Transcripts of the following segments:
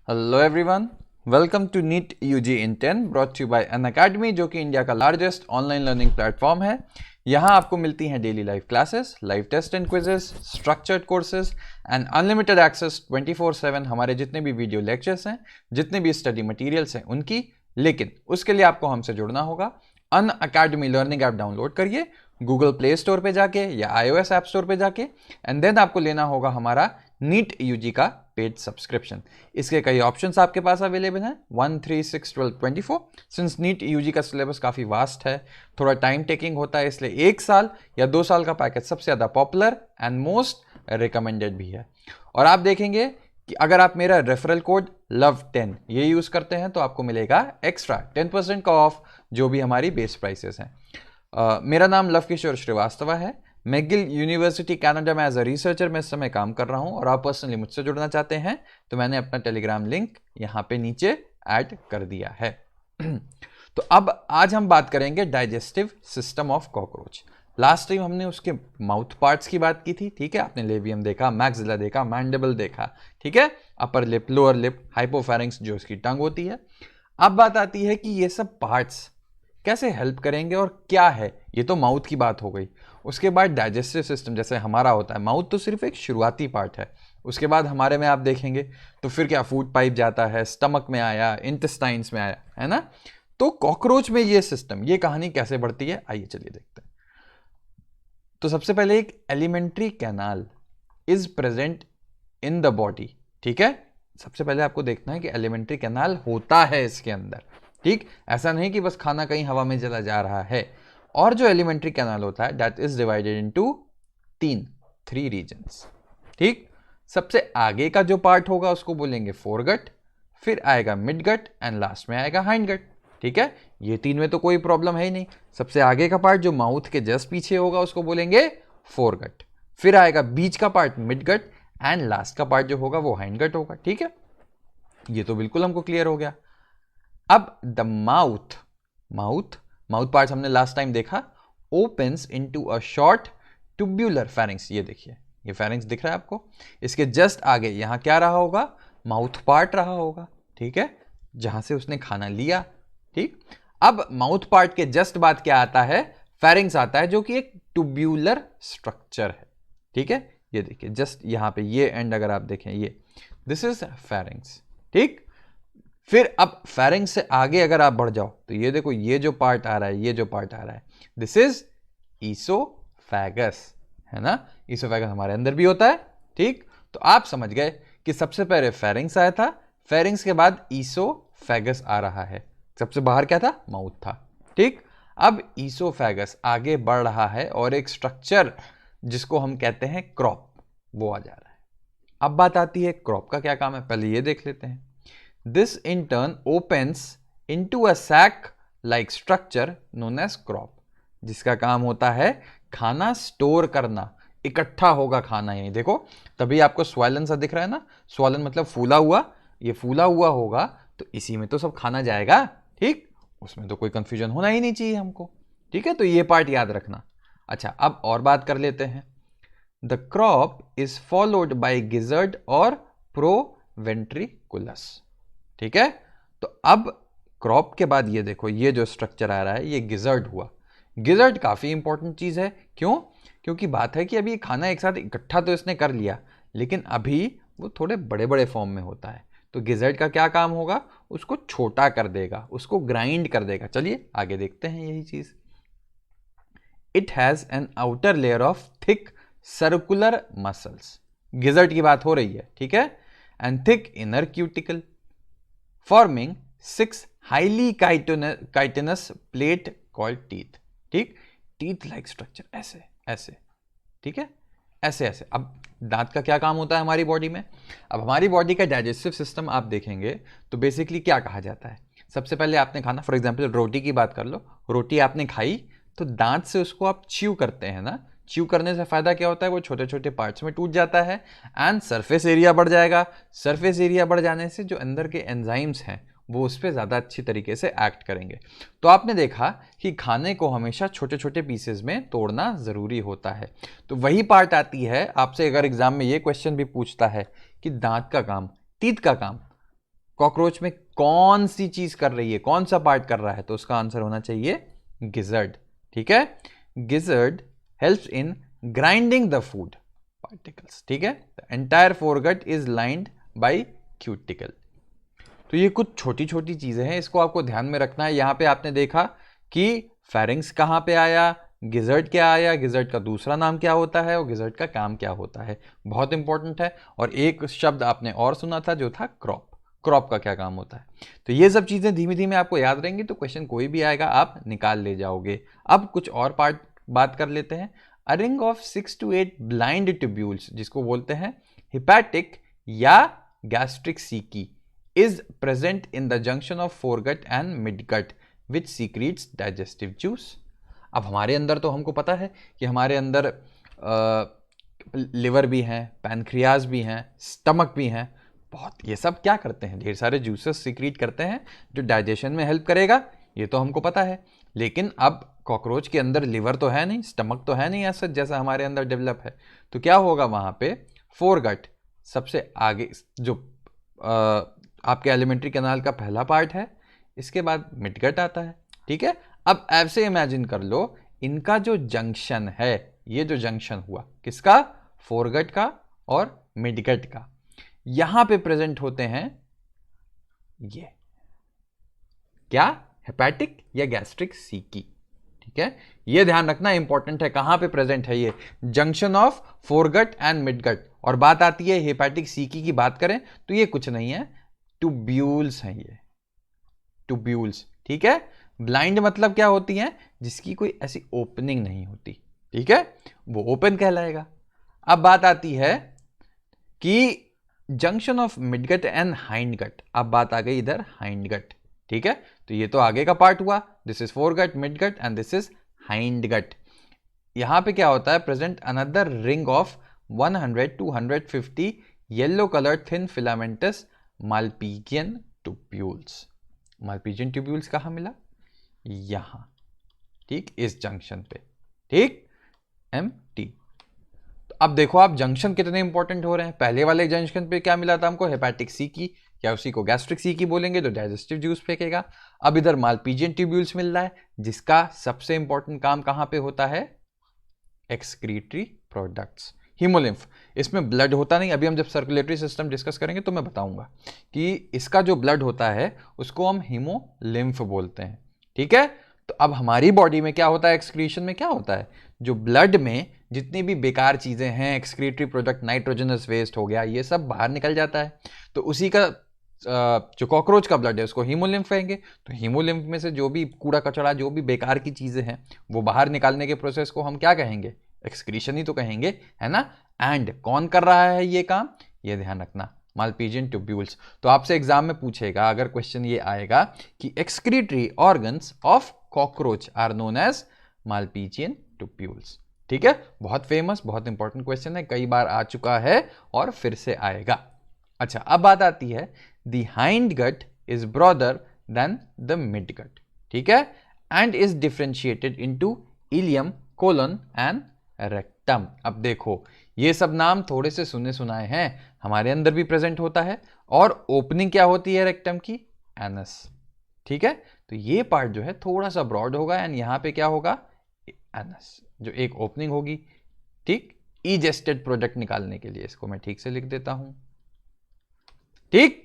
Hello everyone, welcome to NEET UG in 10 brought you by Unacademy, जो कि India का largest online learning platform है। यहाँ आपको मिलती हैं daily live classes, live test and quizzes, structured courses and unlimited access 24/7 हमारे जितने भी वीडियो लेक्चर्स हैं, जितने भी स्टडी मटेरियल्स हैं उनकी। लेकिन उसके लिए आपको हमसे जुड़ना होगा। अनअकैडमी लर्निंग ऐप डाउनलोड करिए गूगल प्ले स्टोर पे जाके या iOS ऐप स्टोर पे जाके, एंड देन आपको लेना होगा हमारा नीट यूजी का पेड सब्सक्रिप्शन। इसके कई ऑप्शंस आपके पास अवेलेबल हैं 1, 3, 6, 12, 24। सिंस नीट यूजी का सिलेबस काफ़ी वास्ट है, थोड़ा टाइम टेकिंग होता है, इसलिए 1 साल या 2 साल का पैकेज सबसे ज़्यादा पॉपुलर एंड मोस्ट रिकमेंडेड भी है। और आप देखेंगे कि अगर आप मेरा रेफरल कोड LOVE10 ये यूज़ करते हैं तो आपको मिलेगा एक्स्ट्रा 10% का ऑफ जो भी हमारी बेस प्राइसेस हैं। मेरा नाम लव किशोर श्रीवास्तव है। मैगिल यूनिवर्सिटी कनाडा में एज अ रिसर्चर मैं इस समय काम कर रहा हूं, और आप पर्सनली मुझसे जुड़ना चाहते हैं तो मैंने अपना टेलीग्राम लिंक यहाँ पे नीचे ऐड कर दिया है। तो अब आज हम बात करेंगे digestive system of cockroach. Last time हमने उसके माउथ पार्ट्स की बात की थी, ठीक है। आपने लेवियम देखा, मैक्सिला देखा, मैंडिबल देखा, ठीक है, upper lip, lower lip, hypopharynx जो इसकी टंग होती है। अब बात आती है कि ये सब पार्ट्स कैसे हेल्प करेंगे और क्या है। ये तो माउथ की बात हो गई। उसके बाद डाइजेस्टिव सिस्टम जैसे हमारा होता है, माउथ तो सिर्फ एक शुरुआती पार्ट है। उसके बाद हमारे में आप देखेंगे तो फिर क्या, फूड पाइप जाता है, स्टमक में आया, इंटेस्टाइन्स में आया, है ना। तो कॉकरोच में ये सिस्टम, ये कहानी कैसे बढ़ती है, आइए चलिए देखते हैं। तो सबसे पहले एक alimentary canal is present in the body, ठीक है। सबसे पहले आपको देखना है कि एलिमेंट्री कैनाल होता है इसके अंदर, ठीक। ऐसा नहीं कि बस खाना कहीं हवा में चला जा रहा है। और जो एलिमेंट्री कैनाल होता है that is divided into 3 regions, ठीक। सबसे आगे का जो पार्ट होगा उसको बोलेंगे फोरगट, फिर आएगा मिडगट एंड लास्ट में आएगा हाइंडगट, ठीक है। ये 3 में तो कोई प्रॉब्लम है ही नहीं। सबसे आगे का पार्ट जो माउथ के जस्ट पीछे होगा उसको बोलेंगे फोरगट, फिर आएगा बीच का पार्ट मिडगट एंड लास्ट का पार्ट जो होगा वो हाइंडगट होगा, ठीक है। ये तो बिल्कुल हमको क्लियर हो गया। अब द माउथ पार्ट हमने लास्ट टाइम देखा, opens into a short tubular pharynx. ये देखिए, ये फेरिंग्स दिख रहा है आपको। इसके जस्ट आगे यहां क्या रहा होगा, माउथ पार्ट रहा होगा, ठीक है, जहां से उसने खाना लिया, ठीक। अब माउथ पार्ट के जस्ट बाद क्या आता है, फेरिंग्स आता है, जो कि एक ट्यूब्यूलर स्ट्रक्चर है, ठीक है। ये देखिए जस्ट यहां पे ये एंड अगर आप देखें, ये दिस इज फेरिंग्स, ठीक। फिर अब फेरिंग्स से आगे अगर आप बढ़ जाओ तो ये देखो, ये जो पार्ट आ रहा है, ये जो पार्ट आ रहा है, दिस इज ईसोफेगस, है ना। ईसोफेगस हमारे अंदर भी होता है, ठीक। तो आप समझ गए कि सबसे पहले फेरिंग्स आया था, फेरिंग्स के बाद ईसोफेगस आ रहा है। सबसे बाहर क्या था, माउथ था, ठीक। अब ईसोफेगस आगे बढ़ रहा है और एक स्ट्रक्चर जिसको हम कहते हैं क्रॉप, वो आ जा रहा है। अब बात आती है क्रॉप का क्या काम है, पहले ये देख लेते हैं। This in turn opens into a sac-like structure known as crop, जिसका काम होता है खाना स्टोर करना, इकट्ठा होगा खाना। यही देखो, तभी आपको स्वैलन सा दिख रहा है ना, स्वैलन मतलब फूला हुआ, ये फूला हुआ होगा तो इसी में तो सब खाना जाएगा, ठीक। उसमें तो कोई कंफ्यूजन होना ही नहीं चाहिए हमको, ठीक है। तो ये पार्ट याद रखना। अच्छा, अब और बात कर लेते हैं। The crop is followed by gizzard और प्रोवेंट्रिकुलस, ठीक है। तो अब क्रॉप के बाद ये देखो, ये जो स्ट्रक्चर आ रहा है ये गिजर्ड हुआ। गिजर्ड काफी इंपॉर्टेंट चीज है, क्यों, क्योंकि बात है कि अभी खाना एक साथ इकट्ठा तो इसने कर लिया, लेकिन अभी वो थोड़े बड़े बड़े फॉर्म में होता है। तो गिजर्ड का क्या काम होगा, उसको छोटा कर देगा, उसको ग्राइंड कर देगा। चलिए आगे देखते हैं यही चीज। It has an outer layer of thick circular muscles, gizzard की बात हो रही है, ठीक है, and thick inner cuticle forming 6 highly chitinous plate called teeth, ठीक। टीथ लाइक स्ट्रक्चर, ऐसे ऐसे, ठीक है, ऐसे ऐसे। अब दांत का क्या काम होता है हमारी बॉडी में। अब हमारी बॉडी का डाइजेस्टिव सिस्टम आप देखेंगे तो बेसिकली क्या कहा जाता है। सबसे पहले आपने खाना, फॉर एग्जांपल रोटी की बात कर लो, रोटी आपने खाई तो दांत से उसको आप च्यू करते हैं ना। च्यू करने से फायदा क्या होता है, वो छोटे छोटे पार्ट्स में टूट जाता है एंड सरफेस एरिया बढ़ जाएगा। सरफेस एरिया बढ़ जाने से जो अंदर के एंजाइम्स हैं वो उस पर ज़्यादा अच्छी तरीके से एक्ट करेंगे। तो आपने देखा कि खाने को हमेशा छोटे छोटे पीसेस में तोड़ना ज़रूरी होता है। तो वही पार्ट आती है आपसे, अगर एग्जाम में ये क्वेश्चन भी पूछता है कि दांत का काम, टीथ का काम, कॉकरोच में कौन सी चीज कर रही है, कौन सा पार्ट कर रहा है, तो उसका आंसर होना चाहिए गिजर्ड। ठीक है, gizzard helps in grinding the food particles. ठीक है, the entire foregut is lined by cuticle. तो ये कुछ छोटी छोटी चीजें हैं, इसको आपको ध्यान में रखना है। यहां पे आपने देखा कि फेरिंग्स कहां पे आया, गिजर्ड क्या आया, गिजर्ड का दूसरा नाम क्या होता है और गिजर्ड का काम क्या होता है, बहुत इंपॉर्टेंट है। और एक शब्द आपने और सुना था जो था क्रॉप, क्रॉप का क्या काम होता है। तो ये सब चीजें धीमे धीमे आपको याद रहेंगी, तो क्वेश्चन कोई भी आएगा आप निकाल ले जाओगे। अब कुछ और पार्ट बात कर लेते हैं। A ring of 6 to 8 blind tubules, जिसको बोलते हैं हिपैटिक या gastric सीकी, is present in the junction of foregut and midgut which secretes digestive juice। अब हमारे अंदर तो हमको पता है कि हमारे अंदर लिवर भी हैं, पैनक्रियाज भी हैं, स्टमक भी हैं, बहुत ये सब क्या करते हैं, ढेर सारे जूसेस सीक्रेट करते हैं जो डाइजेशन में हेल्प करेगा, ये तो हमको पता है। लेकिन अब कॉकरोच के अंदर लिवर तो है नहीं, स्टमक तो है नहीं ऐसा जैसा हमारे अंदर डेवलप है, तो क्या होगा वहां पे, फोरगट सबसे आगे, जो आपके एलिमेंट्री कैनाल का पहला पार्ट है, इसके बाद मिडगट आता है। ठीक है, अब ऐसे इमेजिन कर लो, इनका जो जंक्शन है, ये जो जंक्शन हुआ किसका, फोरगट का और मिडगट का, यहां पे प्रेजेंट होते हैं ये क्या, हेपेटिक या गैस्ट्रिक सीकी। ठीक है, ये ध्यान रखना इंपॉर्टेंट है, कहां पे प्रेजेंट है ये, junction of foregut and midgut. और बात आती है हेपेटिक सीकी की बात करें तो ये कुछ नहीं है, ट्यूब्यूल्स हैं ये, ट्यूब्यूल्स। ठीक है, ब्लाइंड मतलब क्या होती है, जिसकी कोई ऐसी ओपनिंग नहीं होती। ठीक है, वो ओपन कहलाएगा। अब बात आती है कि junction of midgut and hindgut, अब बात आ गई इधर हाइंडगट। ठीक है, तो ये तो आगे का पार्ट हुआ, this is foregut, midgut and this is hindgut. यहां पे क्या होता है, present another ring of 100 to 150 yellow coloured thin filamentous Malpighian tubules. Malpighian tubules कहां मिला, यहां, ठीक, इस जंक्शन पे। ठीक, MT। तो अब देखो आप जंक्शन कितने इंपॉर्टेंट हो रहे हैं। पहले वाले जंक्शन पे क्या मिला था हमको, हेपेटिक सीकी, या उसी को गैस्ट्रिक सीकी बोलेंगे तो डाइजेस्टिव जूस फेंकेगा। अब इधर मालपीजियन ट्यूब्यूल्स मिल रहा है, जिसका सबसे इंपॉर्टेंट काम कहां पे होता है, एक्सक्रीटरी प्रोडक्ट्स, हीमोलिम्फ। इसमें ब्लड होता नहीं, अभी हम जब सर्कुलेटरी सिस्टम डिस्कस करेंगे तो मैं बताऊंगा कि इसका जो ब्लड होता है उसको हम हीमोलिम्फ बोलते हैं। ठीक है, तो अब हमारी बॉडी में क्या होता है, एक्सक्रीशन में क्या होता है, जो ब्लड में जितनी भी बेकार चीजें हैं, एक्सक्रीटरी प्रोडक्ट, नाइट्रोजनस वेस्ट हो गया, ये सब बाहर निकल जाता है। तो उसी का जो कॉकरोच का ब्लड है उसको हीमोलिम्फ कहेंगे। तो हीमोलिम्फ में से जो भी कूड़ा कचरा, जो भी बेकार की चीजें हैं, वो बाहर निकालने के प्रोसेस को हम क्या कहेंगे, एक्सक्रीशन ही तो कहेंगे, है ना। एंड कौन कर रहा है ये काम, ये ध्यान रखना, मालपीजियन ट्यूब्यूल्स। तो आपसे एग्जाम में पूछेगा, अगर क्वेश्चन ये आएगा कि excretory organs of cockroach are known as malpighian tubules. ठीक है, बहुत फेमस, बहुत इंपॉर्टेंट क्वेश्चन है, कई बार आ चुका है और फिर से आएगा। अच्छा, अब बात आती है, the hind gut is broader than the mid gut. ठीक है, and is differentiated into ileum, colon and rectum. अब देखो, ये सब नाम थोड़े से सुने सुनाए हैं, हमारे अंदर भी प्रेजेंट होता है। और ओपनिंग क्या होती है रेक्टम की, एनस। ठीक है, तो ये पार्ट जो है थोड़ा सा ब्रॉड होगा एंड यहां पे क्या होगा, एनस, जो एक ओपनिंग होगी। ठीक, इजेस्टेड प्रोडक्ट निकालने के लिए, इसको मैं ठीक से लिख देता हूं। ठीक,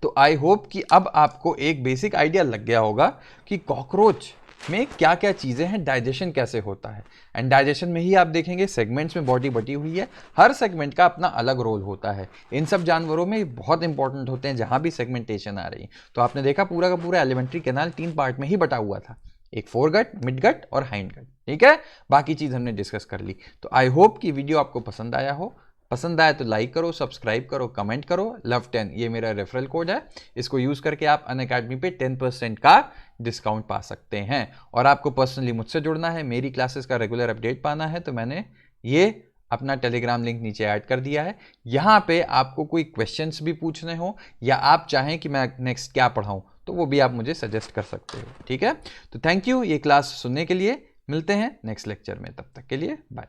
तो आई होप कि अब आपको एक बेसिक आइडिया लग गया होगा कि कॉकरोच में क्या क्या चीजें हैं, डाइजेशन कैसे होता है। एंड डाइजेशन में ही आप देखेंगे सेगमेंट्स में बॉडी बटी हुई है, हर सेगमेंट का अपना अलग रोल होता है। इन सब जानवरों में बहुत इंपॉर्टेंट होते हैं जहां भी सेगमेंटेशन आ रही है। तो आपने देखा पूरा का पूरा एलिमेंट्री कैनाल 3 पार्ट में ही बटा हुआ था, एक फोरगट, मिडगट और हाइंडगट। ठीक है, बाकी चीज हमने डिस्कस कर ली। तो आई होप कि वीडियो आपको पसंद आया हो। पसंद आया तो लाइक करो, सब्सक्राइब करो, कमेंट करो। Love10 ये मेरा रेफरल कोड है, इसको यूज करके आप अनअकैडमी पे 10% का डिस्काउंट पा सकते हैं। और आपको पर्सनली मुझसे जुड़ना है, मेरी क्लासेस का रेगुलर अपडेट पाना है, तो मैंने ये अपना टेलीग्राम लिंक नीचे ऐड कर दिया है। यहाँ पे आपको कोई क्वेश्चंस भी पूछने हो या आप चाहें कि मैं नेक्स्ट क्या पढ़ाऊँ, तो वो भी आप मुझे सजेस्ट कर सकते हो। ठीक है, तो थैंक यू ये क्लास सुनने के लिए। मिलते हैं नेक्स्ट लेक्चर में, तब तक के लिए बाय।